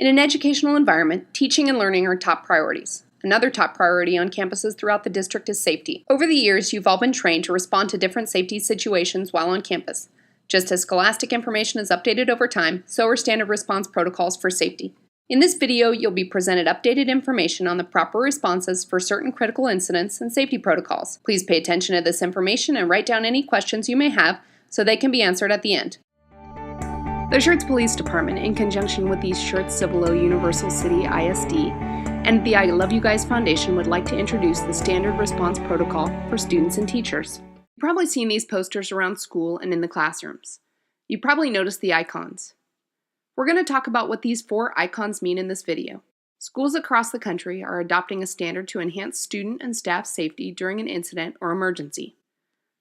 In an educational environment, teaching and learning are top priorities. Another top priority on campuses throughout the district is safety. Over the years, you've all been trained to respond to different safety situations while on campus. Just as scholastic information is updated over time, so are standard response protocols for safety. In this video, you'll be presented updated information on the proper responses for certain critical incidents and safety protocols. Please pay attention to this information and write down any questions you may have so they can be answered at the end. The Schertz Police Department, in conjunction with the Schertz Cibolo Universal City ISD and the I Love You Guys Foundation, would like to introduce the standard response protocol for students and teachers. You've probably seen these posters around school and in the classrooms. You probably noticed the icons. We're going to talk about what these 4 icons mean in this video. Schools across the country are adopting a standard to enhance student and staff safety during an incident or emergency.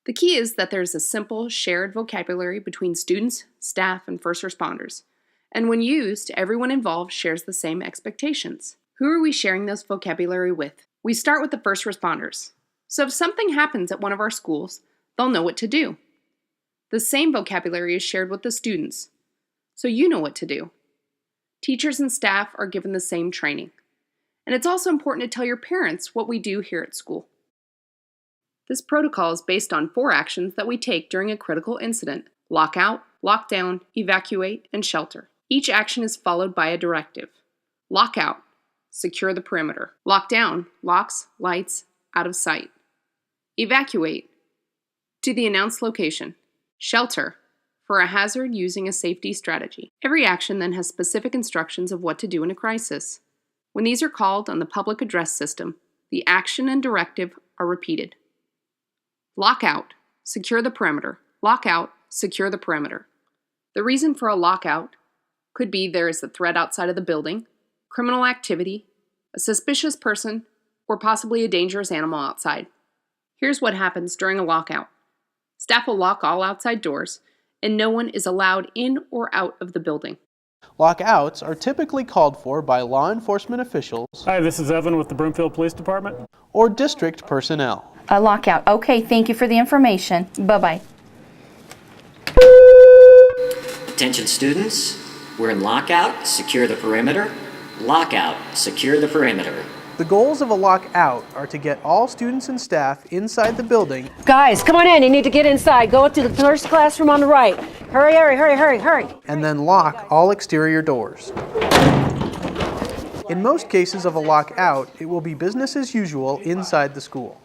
The key is that there's a simple, shared vocabulary between students, staff, and first responders. And when used, everyone involved shares the same expectations. Who are we sharing this vocabulary with? We start with the first responders. So if something happens at one of our schools, they'll know what to do. The same vocabulary is shared with the students, so you know what to do. Teachers and staff are given the same training. And it's also important to tell your parents what we do here at school. This protocol is based on 4 actions that we take during a critical incident: lockout, lockdown, evacuate, and shelter. Each action is followed by a directive. Lockout, secure the perimeter. Lockdown, locks, lights, out of sight. Evacuate, to the announced location. Shelter, for a hazard using a safety strategy. Every action then has specific instructions of what to do in a crisis. When these are called on the public address system, the action and directive are repeated. Lockout, secure the perimeter. Lockout, secure the perimeter. The reason for a lockout could be there is a threat outside of the building, criminal activity, a suspicious person, or possibly a dangerous animal outside. Here's what happens during a lockout. Staff will lock all outside doors, and no one is allowed in or out of the building. Lockouts are typically called for by law enforcement officials. Hi, this is Evan with the Broomfield Police Department. Or district personnel. A lockout. Okay, thank you for the information. Bye-bye. Attention students, we're in lockout, secure the perimeter. Lockout, secure the perimeter. The goals of a lockout are to get all students and staff inside the building. Guys, come on in. You need to get inside. Go up to the first classroom on the right. Hurry, hurry, hurry, hurry, hurry. And then lock all exterior doors. In most cases of a lockout, it will be business as usual inside the school.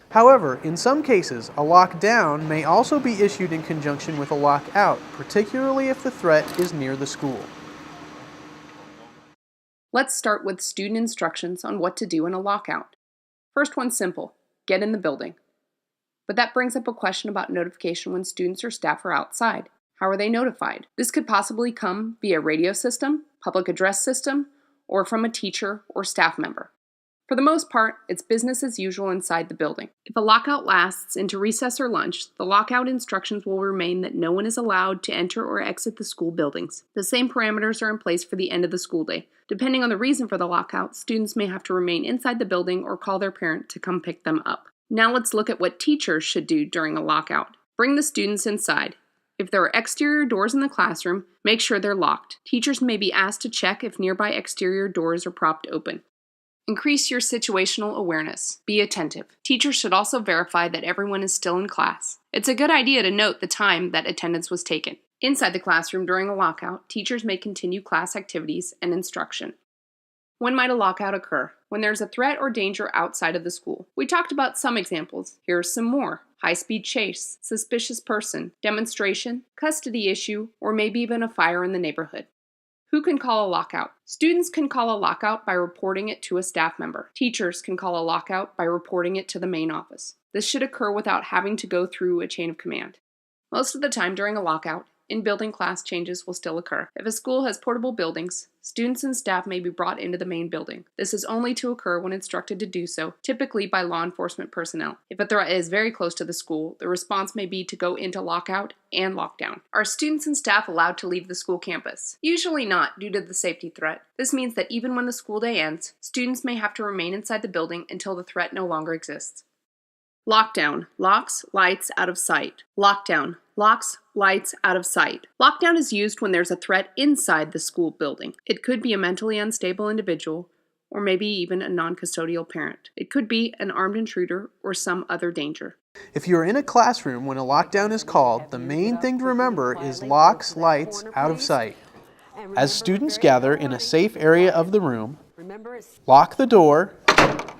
However, in some cases, a lockdown may also be issued in conjunction with a lockout, particularly if the threat is near the school. Let's start with student instructions on what to do in a lockout. First one's simple: get in the building. But that brings up a question about notification when students or staff are outside. How are they notified? This could possibly come via radio system, public address system, or from a teacher or staff member. For the most part, it's business as usual inside the building. If a lockout lasts into recess or lunch, the lockout instructions will remain that no one is allowed to enter or exit the school buildings. The same parameters are in place for the end of the school day. Depending on the reason for the lockout, students may have to remain inside the building or call their parent to come pick them up. Now let's look at what teachers should do during a lockout. Bring the students inside. If there are exterior doors in the classroom, make sure they're locked. Teachers may be asked to check if nearby exterior doors are propped open. Increase your situational awareness. Be attentive. Teachers should also verify that everyone is still in class. It's a good idea to note the time that attendance was taken. Inside the classroom during a lockout, teachers may continue class activities and instruction. When might a lockout occur? When there's a threat or danger outside of the school. We talked about some examples. Here are some more. High-speed chase, suspicious person, demonstration, custody issue, or maybe even a fire in the neighborhood. Who can call a lockout? Students can call a lockout by reporting it to a staff member. Teachers can call a lockout by reporting it to the main office. This should occur without having to go through a chain of command. Most of the time during a lockout, in-building class changes will still occur. If a school has portable buildings, students and staff may be brought into the main building. This is only to occur when instructed to do so, typically by law enforcement personnel. If a threat is very close to the school, the response may be to go into lockout and lockdown. Are students and staff allowed to leave the school campus? Usually not, due to the safety threat. This means that even when the school day ends, students may have to remain inside the building until the threat no longer exists. Lockdown. Locks, lights, out of sight. Lockdown. Locks, lights, out of sight. Lockdown is used when there's a threat inside the school building. It could be a mentally unstable individual, or maybe even a non-custodial parent. It could be an armed intruder or some other danger. If you are in a classroom when a lockdown is called, the main thing to remember is locks, lights, out of sight. As students gather in a safe area of the room, lock the door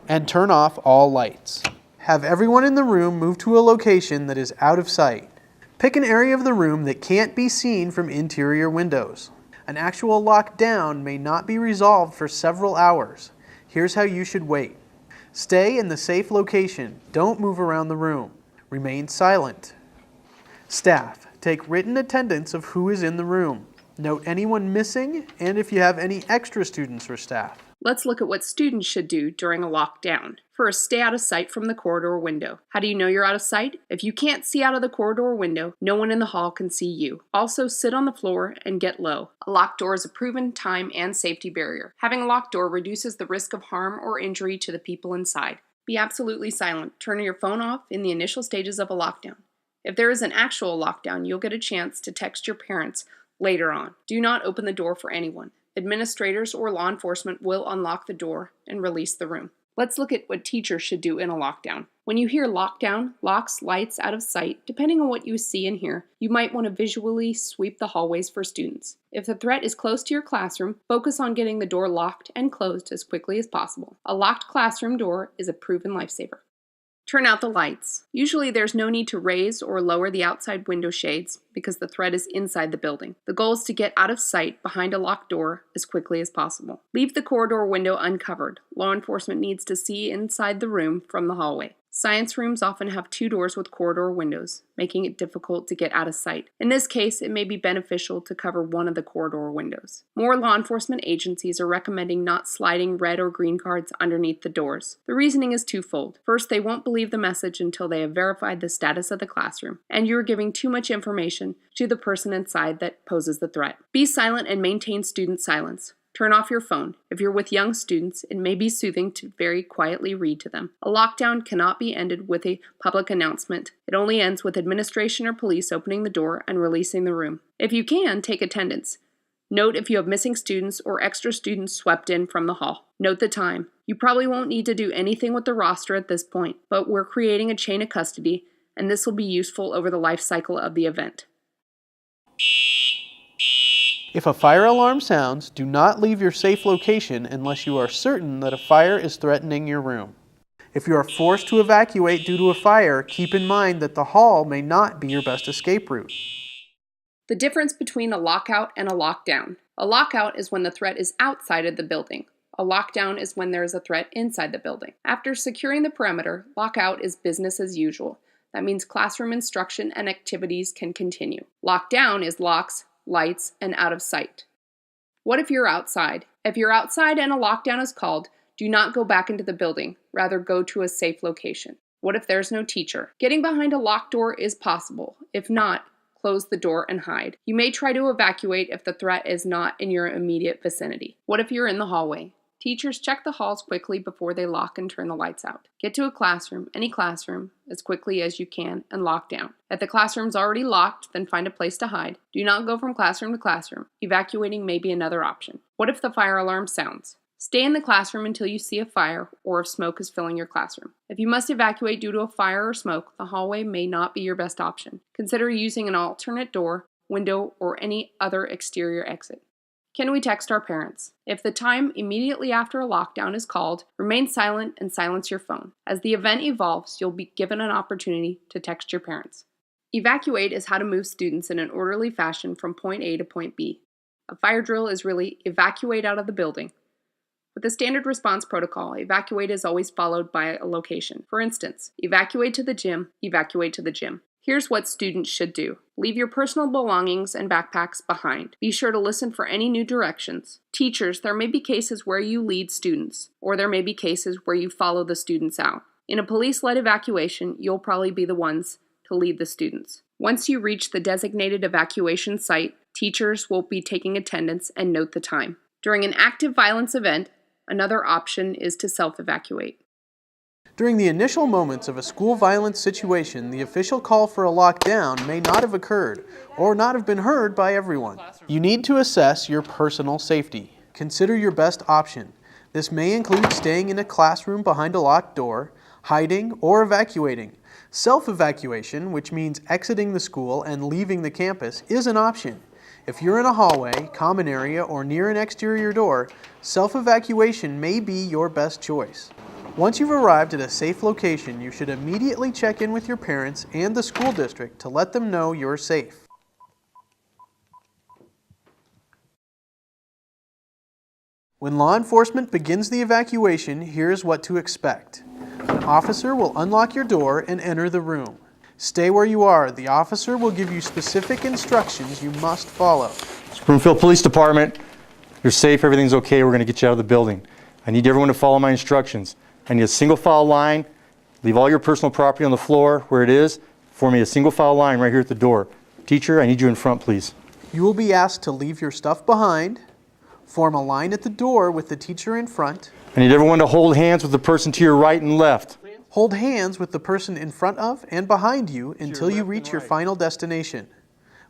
and turn off all lights. Have everyone in the room move to a location that is out of sight. Pick an area of the room that can't be seen from interior windows. An actual lockdown may not be resolved for several hours. Here's how you should wait. Stay in the safe location. Don't move around the room. Remain silent. Staff, take written attendance of who is in the room. Note anyone missing and if you have any extra students or staff. Let's look at what students should do during a lockdown. First, stay out of sight from the corridor window. How do you know you're out of sight? If you can't see out of the corridor window, no one in the hall can see you. Also, sit on the floor and get low. A locked door is a proven time and safety barrier. Having a locked door reduces the risk of harm or injury to the people inside. Be absolutely silent. Turn your phone off in the initial stages of a lockdown. If there is an actual lockdown, you'll get a chance to text your parents later on. Do not open the door for anyone. Administrators or law enforcement will unlock the door and release the room. Let's look at what teachers should do in a lockdown. When you hear lockdown, locks, lights, out of sight, depending on what you see and hear, you might want to visually sweep the hallways for students. If the threat is close to your classroom, focus on getting the door locked and closed as quickly as possible. A locked classroom door is a proven lifesaver. Turn out the lights. Usually there's no need to raise or lower the outside window shades because the threat is inside the building. The goal is to get out of sight behind a locked door as quickly as possible. Leave the corridor window uncovered. Law enforcement needs to see inside the room from the hallway. Science rooms often have 2 doors with corridor windows, making it difficult to get out of sight. In this case, it may be beneficial to cover one of the corridor windows. More law enforcement agencies are recommending not sliding red or green cards underneath the doors. The reasoning is twofold. First, they won't believe the message until they have verified the status of the classroom, and you are giving too much information to the person inside that poses the threat. Be silent and maintain student silence. Turn off your phone. If you're with young students, it may be soothing to very quietly read to them. A lockdown cannot be ended with a public announcement. It only ends with administration or police opening the door and releasing the room. If you can, take attendance. Note if you have missing students or extra students swept in from the hall. Note the time. You probably won't need to do anything with the roster at this point, but we're creating a chain of custody, and this will be useful over the life cycle of the event. If a fire alarm sounds, do not leave your safe location unless you are certain that a fire is threatening your room. If you are forced to evacuate due to a fire, keep in mind that the hall may not be your best escape route. The difference between a lockout and a lockdown. A lockout is when the threat is outside of the building. A lockdown is when there is a threat inside the building. After securing the perimeter, lockout is business as usual. That means classroom instruction and activities can continue. Lockdown is locks, lights, and out of sight. What if you're outside? If you're outside and a lockdown is called, do not go back into the building. Rather, go to a safe location. What if there's no teacher? Getting behind a locked door is possible. If not, close the door and hide. You may try to evacuate if the threat is not in your immediate vicinity. What if you're in the hallway? Teachers check the halls quickly before they lock and turn the lights out. Get to a classroom, any classroom, as quickly as you can and lock down. If the classroom's already locked, then find a place to hide. Do not go from classroom to classroom. Evacuating may be another option. What if the fire alarm sounds? Stay in the classroom until you see a fire or if smoke is filling your classroom. If you must evacuate due to a fire or smoke, the hallway may not be your best option. Consider using an alternate door, window, or any other exterior exit. Can we text our parents? If the time immediately after a lockdown is called, remain silent and silence your phone. As the event evolves, you'll be given an opportunity to text your parents. Evacuate is how to move students in an orderly fashion from point A to point B. A fire drill is really evacuate out of the building. With the standard response protocol, evacuate is always followed by a location. For instance, evacuate to the gym, evacuate to the gym. Here's what students should do. Leave your personal belongings and backpacks behind. Be sure to listen for any new directions. Teachers, there may be cases where you lead students, or there may be cases where you follow the students out. In a police-led evacuation, you'll probably be the ones to lead the students. Once you reach the designated evacuation site, teachers will be taking attendance and note the time. During an active violence event, another option is to self-evacuate. During the initial moments of a school violence situation, the official call for a lockdown may not have occurred or not have been heard by everyone. You need to assess your personal safety. Consider your best option. This may include staying in a classroom behind a locked door, hiding, or evacuating. Self-evacuation, which means exiting the school and leaving the campus, is an option. If you're in a hallway, common area, or near an exterior door, self-evacuation may be your best choice. Once you've arrived at a safe location, you should immediately check in with your parents and the school district to let them know you're safe. When law enforcement begins the evacuation, here's what to expect. An officer will unlock your door and enter the room. Stay where you are. The officer will give you specific instructions you must follow. Broomfield Police Department, you're safe, everything's okay, we're going to get you out of the building. I need everyone to follow my instructions. I need a single file line, leave all your personal property on the floor where it is, form me a single file line right here at the door. Teacher, I need you in front, please. You will be asked to leave your stuff behind, form a line at the door with the teacher in front. I need everyone to hold hands with the person to your right and left. Hold hands with the person in front of and behind you until you reach your final destination.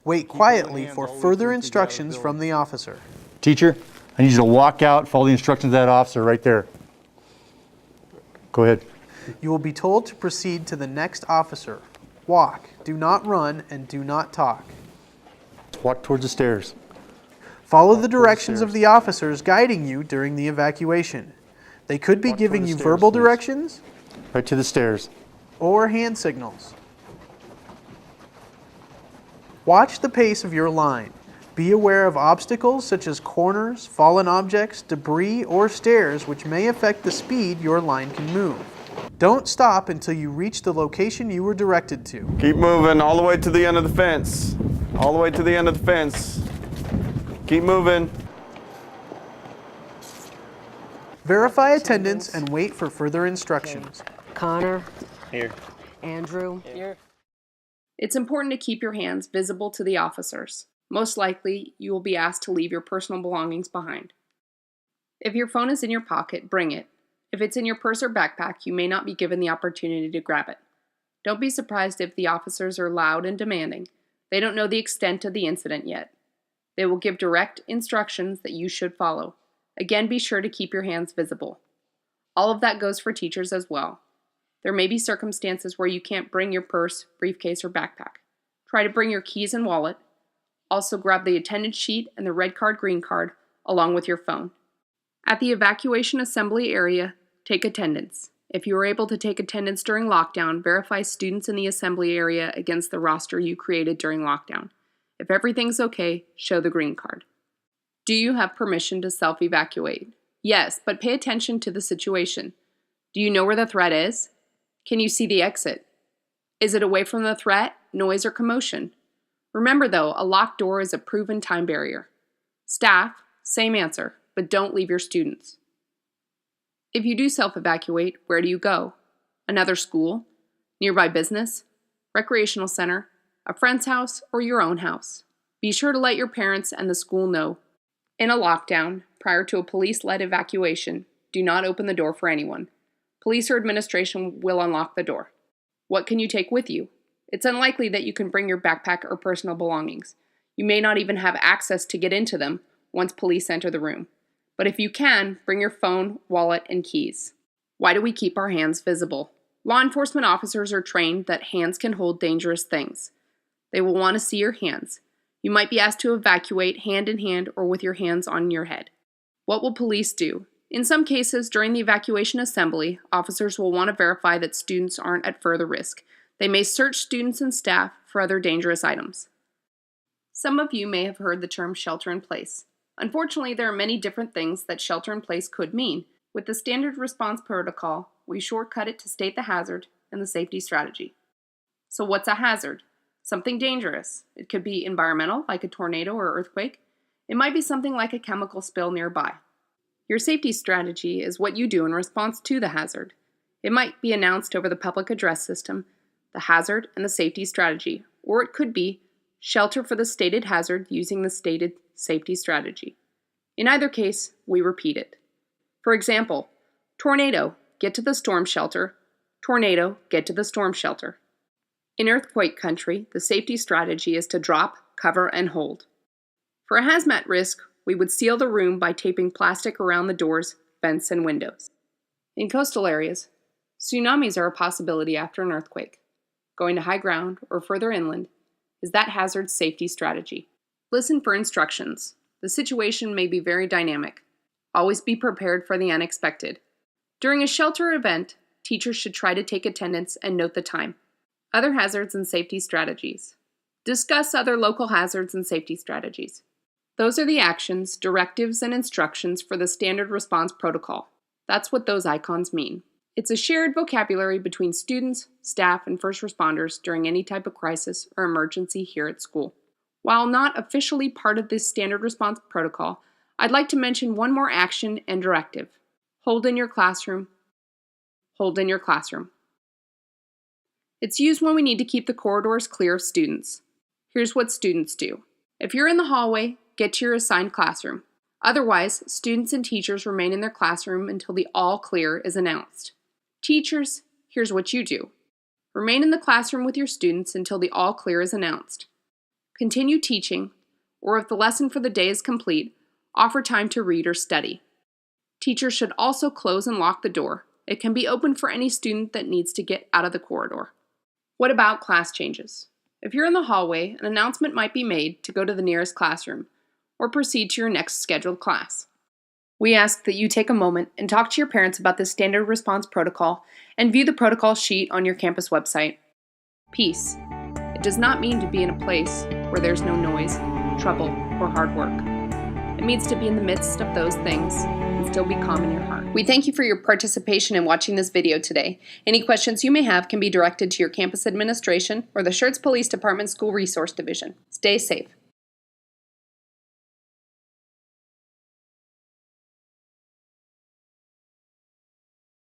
Wait quietly for further instructions from the officer. Teacher, I need you to walk out, follow the instructions of that officer right there. Go ahead. You will be told to proceed to the next officer. Walk, do not run, and do not talk. Walk towards the stairs. Follow the directions of the officers guiding you during the evacuation. They could be giving you verbal directions, right to the stairs, or hand signals. Watch the pace of your line. Be aware of obstacles such as corners, fallen objects, debris, or stairs which may affect the speed your line can move. Don't stop until you reach the location you were directed to. Keep moving all the way to the end of the fence. All the way to the end of the fence. Keep moving. Verify attendance and wait for further instructions. Connor. Here. Andrew. Here. It's important to keep your hands visible to the officers. Most likely, you will be asked to leave your personal belongings behind. If your phone is in your pocket, bring it. If it's in your purse or backpack, you may not be given the opportunity to grab it. Don't be surprised if the officers are loud and demanding. They don't know the extent of the incident yet. They will give direct instructions that you should follow. Again, be sure to keep your hands visible. All of that goes for teachers as well. There may be circumstances where you can't bring your purse, briefcase, or backpack. Try to bring your keys and wallet. Also grab the attendance sheet and the red card, green card, along with your phone. At the evacuation assembly area, take attendance. If you are able to take attendance during lockdown, verify students in the assembly area against the roster you created during lockdown. If everything's okay, show the green card. Do you have permission to self-evacuate? Yes, but pay attention to the situation. Do you know where the threat is? Can you see the exit? Is it away from the threat, noise, or commotion? Remember though, a locked door is a proven time barrier. Staff, same answer, but don't leave your students. If you do self-evacuate, where do you go? Another school? Nearby business? Recreational center? A friend's house? Or your own house? Be sure to let your parents and the school know. In a lockdown, prior to a police-led evacuation, do not open the door for anyone. Police or administration will unlock the door. What can you take with you? It's unlikely that you can bring your backpack or personal belongings. You may not even have access to get into them once police enter the room. But if you can, bring your phone, wallet, and keys. Why do we keep our hands visible? Law enforcement officers are trained that hands can hold dangerous things. They will want to see your hands. You might be asked to evacuate hand in hand or with your hands on your head. What will police do? In some cases, during the evacuation assembly, officers will want to verify that students aren't at further risk. They may search students and staff for other dangerous items. Some of you may have heard the term shelter in place. Unfortunately, there are many different things that shelter in place could mean. With the standard response protocol, we shortcut it to state the hazard and the safety strategy. So what's a hazard? Something dangerous. It could be environmental, like a tornado or earthquake. It might be something like a chemical spill nearby. Your safety strategy is what you do in response to the hazard. It might be announced over the public address system, the hazard and the safety strategy, or it could be shelter for the stated hazard using the stated safety strategy. In either case, we repeat it. For example, tornado, get to the storm shelter, Tornado, get to the storm shelter. In earthquake country, the safety strategy is to drop, cover, and hold. For a hazmat risk, we would seal the room by taping plastic around the doors, vents, and windows. In coastal areas, tsunamis are a possibility after an earthquake. Going to high ground or further inland is that hazard's safety strategy. Listen for instructions. The situation may be very dynamic. Always be prepared for the unexpected. During a shelter event, teachers should try to take attendance and note the time. Other hazards and safety strategies. Discuss other local hazards and safety strategies. Those are the actions, directives, and instructions for the standard response protocol. That's what those icons mean. It's a shared vocabulary between students, staff, and first responders during any type of crisis or emergency here at school. While not officially part of this standard response protocol, I'd like to mention one more action and directive. Hold in your classroom. Hold in your classroom. It's used when we need to keep the corridors clear of students. Here's what students do. If you're in the hallway, get to your assigned classroom. Otherwise, students and teachers remain in their classroom until the all clear is announced. Teachers, here's what you do. Remain in the classroom with your students until the all clear is announced. Continue teaching, or if the lesson for the day is complete, offer time to read or study. Teachers should also close and lock the door. It can be open for any student that needs to get out of the corridor. What about class changes? If you're in the hallway, an announcement might be made to go to the nearest classroom, or proceed to your next scheduled class. We ask that you take a moment and talk to your parents about this standard response protocol and view the protocol sheet on your campus website. Peace. It does not mean to be in a place where there's no noise, trouble, or hard work. It means to be in the midst of those things and still be calm in your heart. We thank you for your participation in watching this video today. Any questions you may have can be directed to your campus administration or the Schertz Police Department School Resource Division. Stay safe.